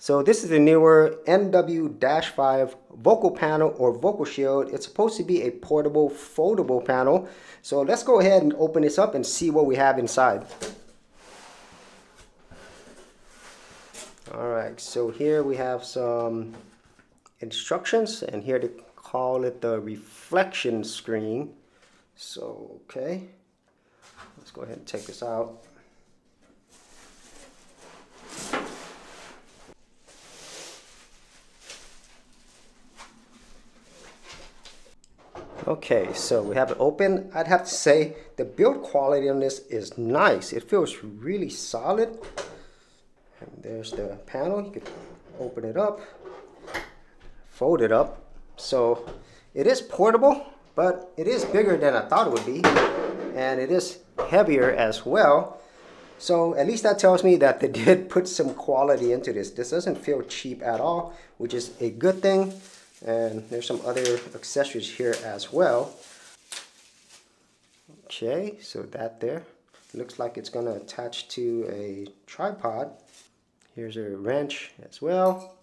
So this is the Neewer NW-5 vocal panel or vocal shield. It's supposed to be a portable, foldable panel. So let's go ahead and open this up and see what we have inside. Alright, so here we have some instructions, and here they call it the reflection screen. So, okay, let's go ahead and take this out. Okay, so we have it open. I'd have to say the build quality on this is nice. It feels really solid. And there's the panel. You can open it up, fold it up. So it is portable, but it is bigger than I thought it would be. And it is heavier as well. So at least that tells me that they did put some quality into this. This doesn't feel cheap at all, which is a good thing. And there's some other accessories here as well. Okay, so that there looks like it's going to attach to a tripod. Here's a wrench as well.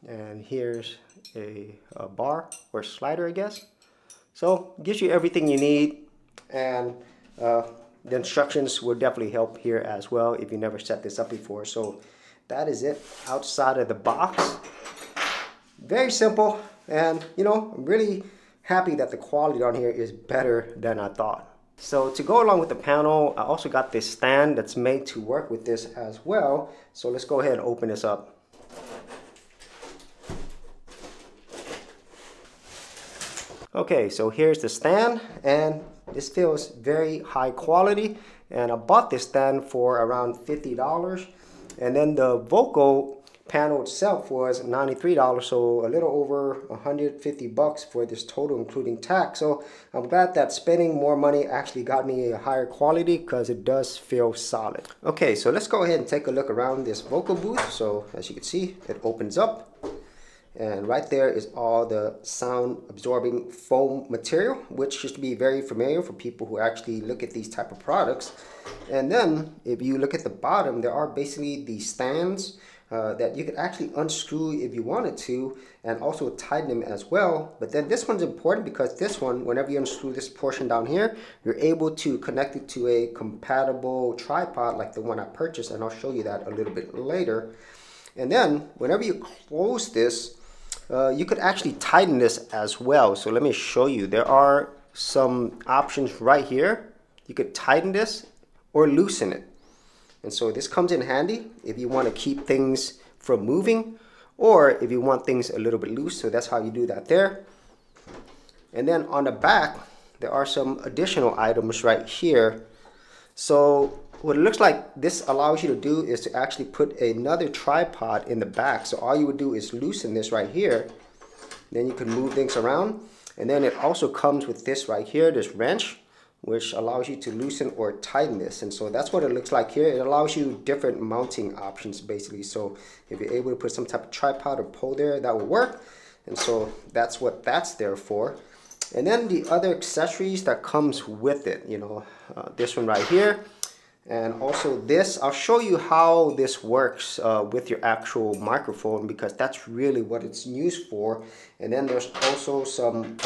And here's a bar or slider, I guess. So gives you everything you need. And the instructions will definitely help here as well if you never set this up before. So that is it outside of the box. Very simple, and you know, I'm really happy that the quality on here is better than I thought. So to go along with the panel, I also got this stand that's made to work with this as well. So let's go ahead and open this up. Okay, so here's the stand, and this feels very high quality, and I bought this stand for around $50, and then the vocal panel itself was $93, so a little over 150 bucks for this total, including tax. So I'm glad that spending more money actually got me a higher quality, because it does feel solid. Okay, so let's go ahead and take a look around this vocal booth. So as you can see, it opens up, and right there is all the sound absorbing foam material, which should be very familiar for people who actually look at these type of products. And then if you look at the bottom, there are basically these stands that you could actually unscrew if you wanted to, and also tighten them as well. But then this one's important, because this one, whenever you unscrew this portion down here, you're able to connect it to a compatible tripod like the one I purchased, and I'll show you that a little bit later. And then whenever you close this, you could actually tighten this as well. So let me show you. There are some options right here. You could tighten this or loosen it. And so this comes in handy if you want to keep things from moving, or if you want things a little bit loose. So that's how you do that there. And then on the back, there are some additional items right here. So what it looks like this allows you to do is to actually put another tripod in the back. So all you would do is loosen this right here. Then you can move things around. And then it also comes with this right here, this wrench, which allows you to loosen or tighten this. And so that's what it looks like here. It allows you different mounting options basically. So if you're able to put some type of tripod or pole there, that will work. And so that's what that's there for. And then the other accessories that comes with it, you know, this one right here, and also this. I'll show you how this works with your actual microphone, because that's really what it's used for. And then there's also some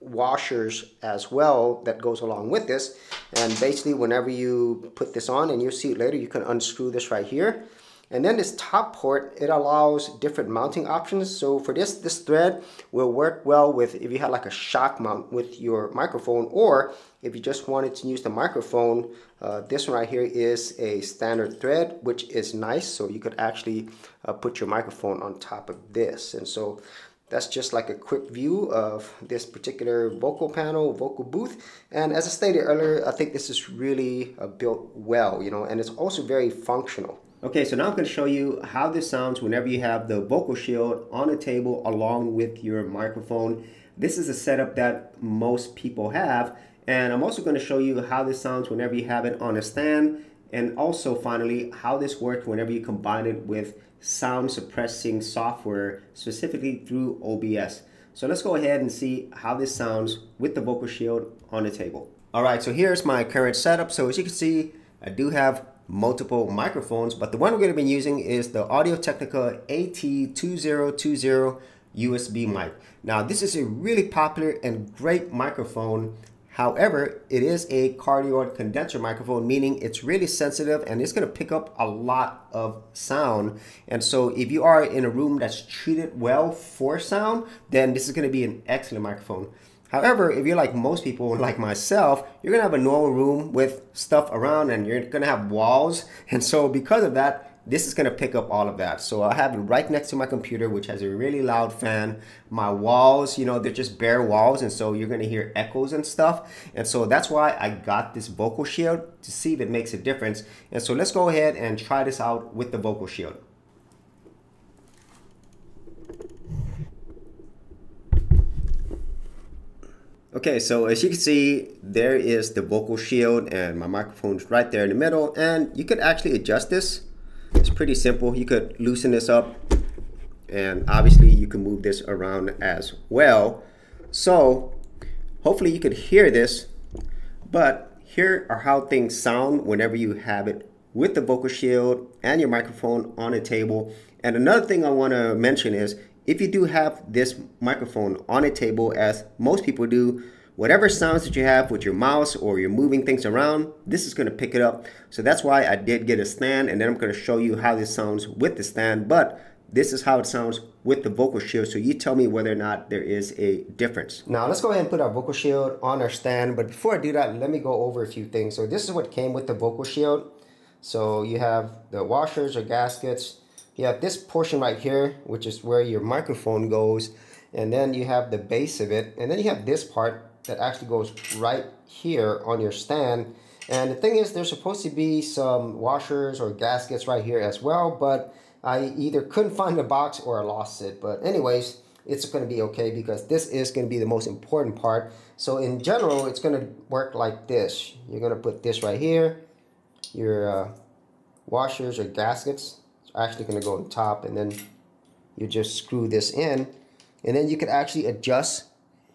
washers as well that goes along with this, and basically whenever you put this on, and you'll see it later, you can unscrew this right here. And then this top port, it allows different mounting options. So for this thread will work well with if you had like a shock mount with your microphone, or if you just wanted to use the microphone. This one right here is a standard thread, which is nice, so you could actually put your microphone on top of this. And so that's just like a quick view of this particular vocal panel, vocal booth. And as I stated earlier, I think this is really built well, you know, and it's also very functional. Okay, so now I'm going to show you how this sounds whenever you have the vocal shield on a table along with your microphone. This is a setup that most people have, and I'm also going to show you how this sounds whenever you have it on a stand, and also finally how this works whenever you combine it with sound suppressing software, specifically through OBS. So let's go ahead and see how this sounds with the vocal shield on the table. All right, so here's my current setup. So as you can see, I do have multiple microphones, but the one we're going to be using is the Audio-Technica AT2020 USB mic. Now this is a really popular and great microphone. However, it is a cardioid condenser microphone, meaning it's really sensitive and it's going to pick up a lot of sound. And so if you are in a room that's treated well for sound, then this is going to be an excellent microphone. However, if you're like most people, like myself, you're going to have a normal room with stuff around and you're going to have walls. And so because of that, this is going to pick up all of that. So I have it right next to my computer, which has a really loud fan. My walls, you know, they're just bare walls, and so you're going to hear echoes and stuff. And so that's why I got this vocal shield, to see if it makes a difference. And so let's go ahead and try this out with the vocal shield. Okay, so as you can see, there is the vocal shield and my microphone's right there in the middle, and you could actually adjust this. It's pretty simple. You could loosen this up, and obviously you can move this around as well. So hopefully you could hear this, but here are how things sound whenever you have it with the vocal shield and your microphone on a table. And another thing I want to mention is, if you do have this microphone on a table, as most people do, whatever sounds that you have with your mouse or you're moving things around, this is going to pick it up. So that's why I did get a stand, and then I'm going to show you how this sounds with the stand. But this is how it sounds with the vocal shield. So you tell me whether or not there is a difference. Now let's go ahead and put our vocal shield on our stand. But before I do that, let me go over a few things. So this is what came with the vocal shield. So you have the washers or gaskets. You have this portion right here, which is where your microphone goes. And then you have the base of it. And then you have this part that actually goes right here on your stand. And the thing is, there's supposed to be some washers or gaskets right here as well, but I either couldn't find the box or I lost it. But anyways, it's going to be okay, because this is going to be the most important part. So in general, it's going to work like this. You're going to put this right here. Your washers or gaskets are actually going to go on top, and then you just screw this in, and then you can actually adjust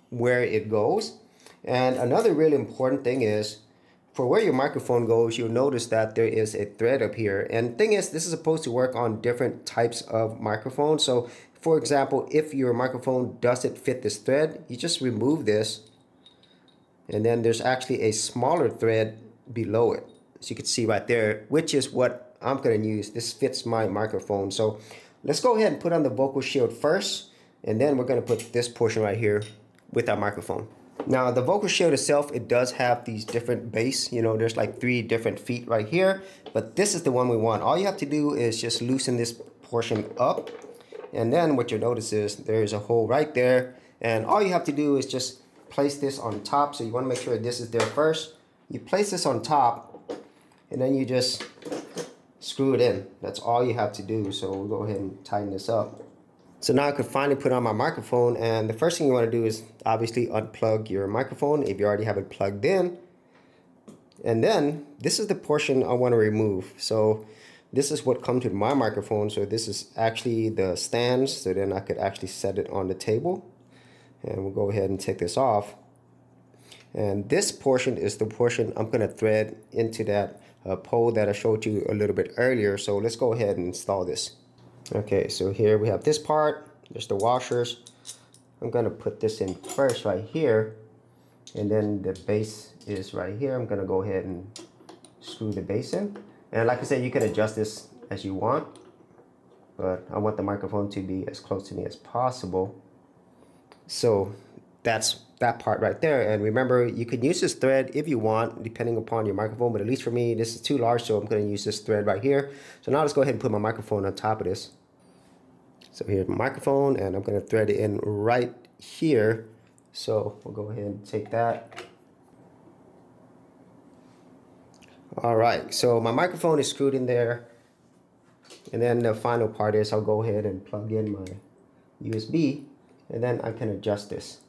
where it goes. And another really important thing is, for where your microphone goes, you'll notice that there is a thread up here. And the thing is, this is supposed to work on different types of microphones. So for example, if your microphone doesn't fit this thread, you just remove this, and then there's actually a smaller thread below it, as you can see right there, which is what I'm going to use. This fits my microphone. So let's go ahead and put on the vocal shield first, and then we're going to put this portion right here with our microphone. Now the vocal shield itself, it does have these different base, you know, there's like 3 different feet right here, but this is the one we want. All you have to do is just loosen this portion up, and then what you'll notice is there's a hole right there, and all you have to do is just place this on top. So you want to make sure this is there first. You place this on top, and then you just screw it in. That's all you have to do. So we'll go ahead and tighten this up. So now I could finally put on my microphone, and the first thing you want to do is obviously unplug your microphone if you already have it plugged in. And then this is the portion I want to remove. So this is what comes with my microphone. So this is actually the stands, so then I could actually set it on the table. And we'll go ahead and take this off. And this portion is the portion I'm going to thread into that pole that I showed you a little bit earlier. So let's go ahead and install this. Okay, so here we have this part. There's the washers. I'm going to put this in first right here, and then the base is right here. I'm going to go ahead and screw the base in. And like I said, you can adjust this as you want, but I want the microphone to be as close to me as possible. So that's that part right there. And remember, you can use this thread if you want, depending upon your microphone, but at least for me, this is too large, so I'm going to use this thread right here. So now let's go ahead and put my microphone on top of this. So here's my microphone, and I'm going to thread it in right here. So we'll go ahead and take that. All right, so my microphone is screwed in there. And then the final part is I'll go ahead and plug in my USB, and then I can adjust this.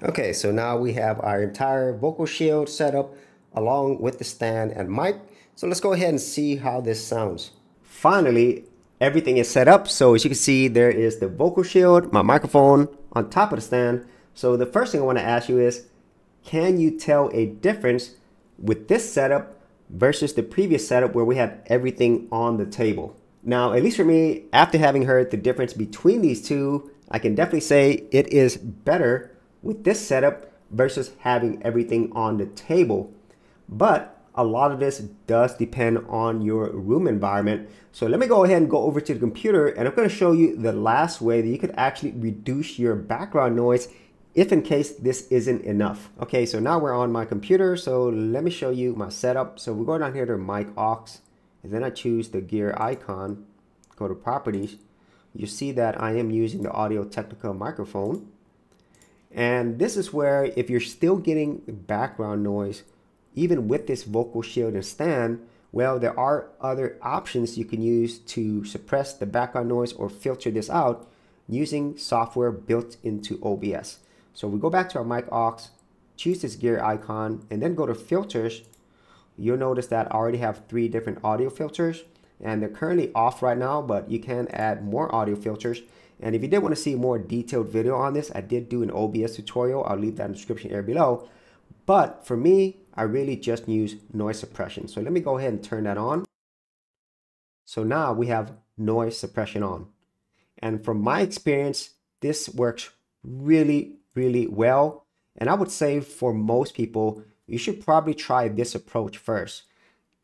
Okay, so now we have our entire vocal shield set up along with the stand and mic. So let's go ahead and see how this sounds. Finally, everything is set up. So as you can see, there is the vocal shield, my microphone on top of the stand. So the first thing I want to ask you is, can you tell a difference with this setup versus the previous setup where we had everything on the table. Now, at least for me, after having heard the difference between these two, I can definitely say it is better with this setup versus having everything on the table. But a lot of this does depend on your room environment. So let me go ahead and go over to the computer, and I'm going to show you the last way that you could actually reduce your background noise if in case this isn't enough. Okay, so now we're on my computer, so let me show you my setup. So we go down here to mic aux, and then I choose the gear icon, go to properties. You see that I am using the Audio-Technica microphone. And this is where if you're still getting background noise, even with this vocal shield and stand, well, there are other options you can use to suppress the background noise or filter this out using software built into OBS. So we go back to our mic aux, choose this gear icon, and then go to filters. You'll notice that I already have 3 different audio filters, and they're currently off right now, but you can add more audio filters. And if you did want to see more detailed video on this, I did do an OBS tutorial. I'll leave that in the description area below. But for me, I really just use noise suppression. So let me go ahead and turn that on. So now we have noise suppression on. And from my experience, this works really, really well. And I would say for most people, you should probably try this approach first.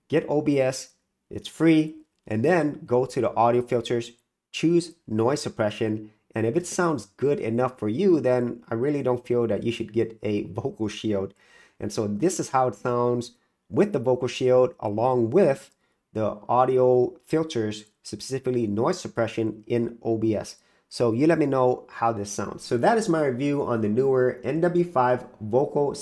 Get OBS, it's free, and then go to the audio filters, choose noise suppression, and if it sounds good enough for you, then I really don't feel that you should get a vocal shield. And so this is how it sounds with the vocal shield along with the audio filters, specifically noise suppression in OBS. So you let me know how this sounds. So that is my review on the Neewer NW-5 vocal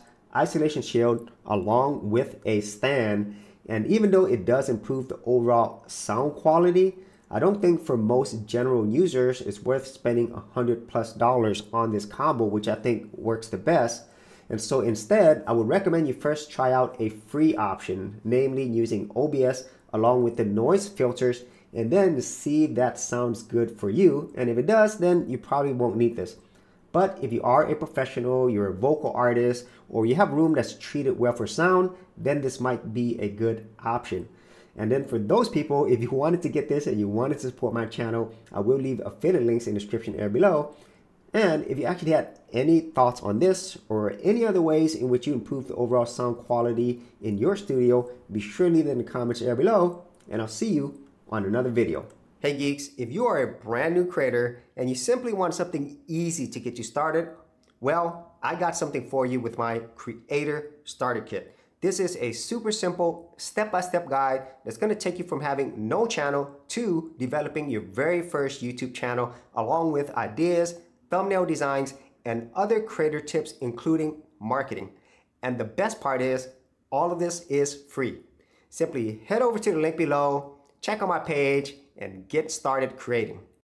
/ isolation shield along with a stand. And even though it does improve the overall sound quality, I don't think for most general users it's worth spending $100+ on this combo, which I think works the best. And so instead, I would recommend you first try out a free option, namely using OBS along with the noise filters, and then see if that sounds good for you. And if it does, then you probably won't need this. But if you are a professional, you're a vocal artist, or you have room that's treated well for sound, then this might be a good option. And then for those people, if you wanted to get this and you wanted to support my channel, I will leave affiliate links in the description area below. And if you actually had any thoughts on this or any other ways in which you improve the overall sound quality in your studio, be sure to leave it in the comments area below, and I'll see you on another video. Hey geeks, if you are a brand new creator and you simply want something easy to get you started, well, I got something for you with my Creator Starter Kit. This is a super simple step-by-step guide that's going to take you from having no channel to developing your very first YouTube channel, along with ideas, thumbnail designs, and other creator tips, including marketing. And the best part is, all of this is free. Simply head over to the link below, check out my page, and get started creating.